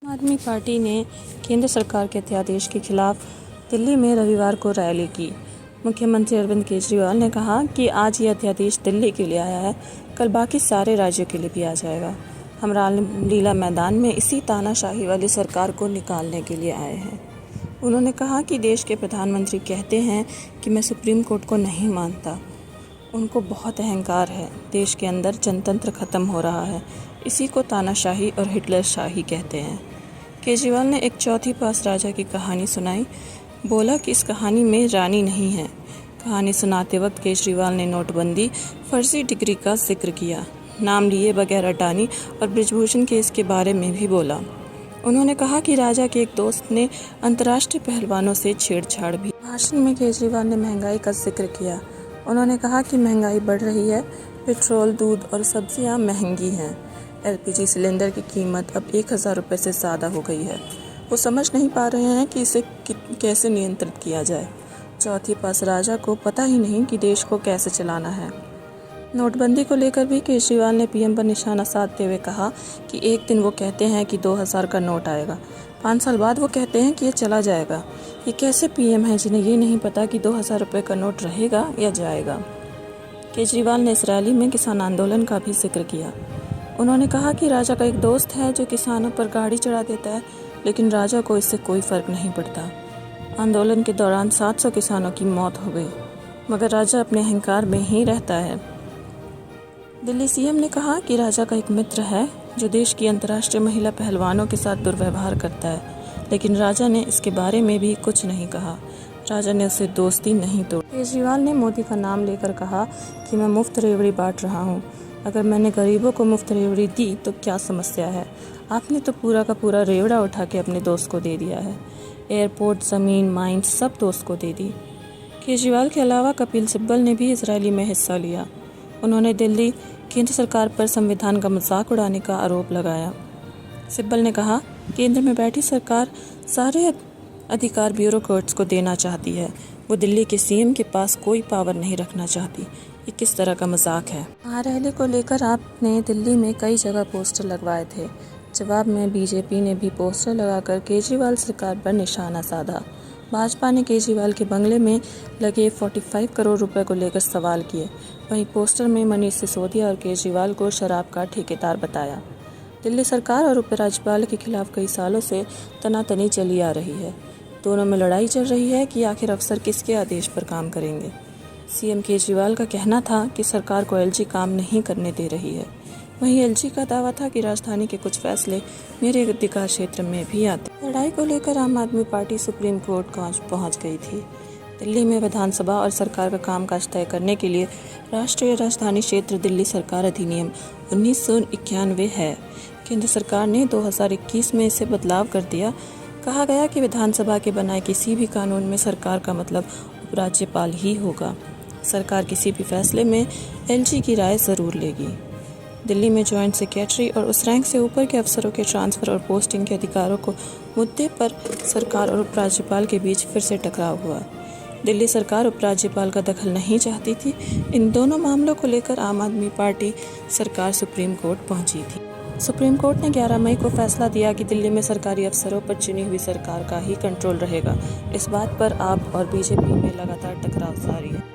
आम आदमी पार्टी ने केंद्र सरकार के अध्यादेश के खिलाफ दिल्ली में रविवार को रैली की। मुख्यमंत्री अरविंद केजरीवाल ने कहा कि आज ये अध्यादेश दिल्ली के लिए आया है, कल बाकी सारे राज्यों के लिए भी आ जाएगा। हम रामलीला मैदान में इसी तानाशाही वाली सरकार को निकालने के लिए आए हैं। उन्होंने कहा कि देश के प्रधानमंत्री कहते हैं कि मैं सुप्रीम कोर्ट को नहीं मानता। उनको बहुत अहंकार है। देश के अंदर जनतंत्र खत्म हो रहा है। इसी को तानाशाही और हिटलर शाही कहते हैं। केजरीवाल ने एक चौथी पास राजा की कहानी सुनाई। बोला कि इस कहानी में रानी नहीं है। कहानी सुनाते वक्त केजरीवाल ने नोटबंदी, फर्जी डिग्री का जिक्र किया। नाम लिए बगैर अडानी और बृजभूषण केस के बारे में भी बोला। उन्होंने कहा कि राजा के एक दोस्त ने अंतर्राष्ट्रीय पहलवानों से छेड़छाड़ भी। भाषण में केजरीवाल ने महंगाई का जिक्र किया। उन्होंने कहा कि महंगाई बढ़ रही है। पेट्रोल, दूध और सब्जियां महंगी हैं। एलपीजी सिलेंडर की कीमत अब 1000 रुपये से ज़्यादा हो गई है। वो समझ नहीं पा रहे हैं कि इसे कैसे नियंत्रित किया जाए। चौथी पास राजा को पता ही नहीं कि देश को कैसे चलाना है। नोटबंदी को लेकर भी केजरीवाल ने पीएम पर निशाना साधते हुए कहा कि एक दिन वो कहते हैं कि 2000 का नोट आएगा, 5 साल बाद वो कहते हैं कि ये चला जाएगा। ये कैसे पीएम हैं जिन्हें ये नहीं पता कि 2000 रुपये का नोट रहेगा या जाएगा। केजरीवाल ने इस रैली में किसान आंदोलन का भी जिक्र किया। उन्होंने कहा कि राजा का एक दोस्त है जो किसानों पर गाड़ी चढ़ा देता है, लेकिन राजा को इससे कोई फर्क नहीं पड़ता। आंदोलन के दौरान 700 किसानों की मौत हो गई, मगर राजा अपने अहंकार में ही रहता है। दिल्ली सीएम ने कहा कि राजा का एक मित्र है जो देश की अंतर्राष्ट्रीय महिला पहलवानों के साथ दुर्व्यवहार करता है, लेकिन राजा ने इसके बारे में भी कुछ नहीं कहा। राजा ने उससे दोस्ती नहीं तोड़ी। केजरीवाल ने मोदी का नाम लेकर कहा कि मैं मुफ्त रेवड़ी बांट रहा हूँ। अगर मैंने गरीबों को मुफ्त रेवड़ी दी तो क्या समस्या है? आपने तो पूरा का पूरा रेवड़ा उठा के अपने दोस्त को दे दिया है। एयरपोर्ट, ज़मीन, माइंस सब दोस्त को दे दी। केजरीवाल के अलावा कपिल सिब्बल ने भी इस रैली में हिस्सा लिया। उन्होंने दिल्ली केंद्र सरकार पर संविधान का मजाक उड़ाने का आरोप लगाया। सिब्बल ने कहा, केंद्र में बैठी सरकार सारे अधिकार ब्यूरोक्रेट्स को देना चाहती है। वो दिल्ली के सीएम के पास कोई पावर नहीं रखना चाहती। ये किस तरह का मजाक है? रैली को लेकर आपने दिल्ली में कई जगह पोस्टर लगवाए थे। जवाब में बीजेपी ने भी पोस्टर लगाकर केजरीवाल सरकार पर निशाना साधा। भाजपा ने केजरीवाल के बंगले में लगे 45 करोड़ रुपए को लेकर सवाल किए। वहीं पोस्टर में मनीष सिसोदिया और केजरीवाल को शराब का ठेकेदार बताया। दिल्ली सरकार और उपराज्यपाल के खिलाफ कई सालों से तनातनी चली आ रही है। दोनों में लड़ाई चल रही है कि आखिर अफसर किसके आदेश पर काम करेंगे। सीएम केजरीवाल का कहना था कि सरकार को एलजी काम नहीं करने दे रही है। वहीं एलजी का दावा था कि राजधानी के कुछ फैसले मेरे अधिकार क्षेत्र में भी आते। लड़ाई को लेकर आम आदमी पार्टी सुप्रीम कोर्ट पहुंच गई थी। दिल्ली में विधानसभा और सरकार का कामकाज तय करने के लिए राष्ट्रीय राजधानी क्षेत्र दिल्ली सरकार अधिनियम 1991 है। केंद्र सरकार ने 2021 में इसे बदलाव कर दिया। कहा गया कि विधानसभा के बनाए किसी भी कानून में सरकार का मतलब उपराज्यपाल ही होगा। सरकार किसी भी फैसले में एलजी की राय ज़रूर लेगी। दिल्ली में जॉइंट सेक्रेटरी और उस रैंक से ऊपर के अफसरों के ट्रांसफ़र और पोस्टिंग के अधिकारों को मुद्दे पर सरकार और उपराज्यपाल के बीच फिर से टकराव हुआ। दिल्ली सरकार उपराज्यपाल का दखल नहीं चाहती थी। इन दोनों मामलों को लेकर आम आदमी पार्टी सरकार सुप्रीम कोर्ट पहुंची थी। सुप्रीम कोर्ट ने 11 मई को फैसला दिया कि दिल्ली में सरकारी अफसरों पर चुनी हुई सरकार का ही कंट्रोल रहेगा। इस बात पर आप और बीजेपी में लगातार टकराव जारी है।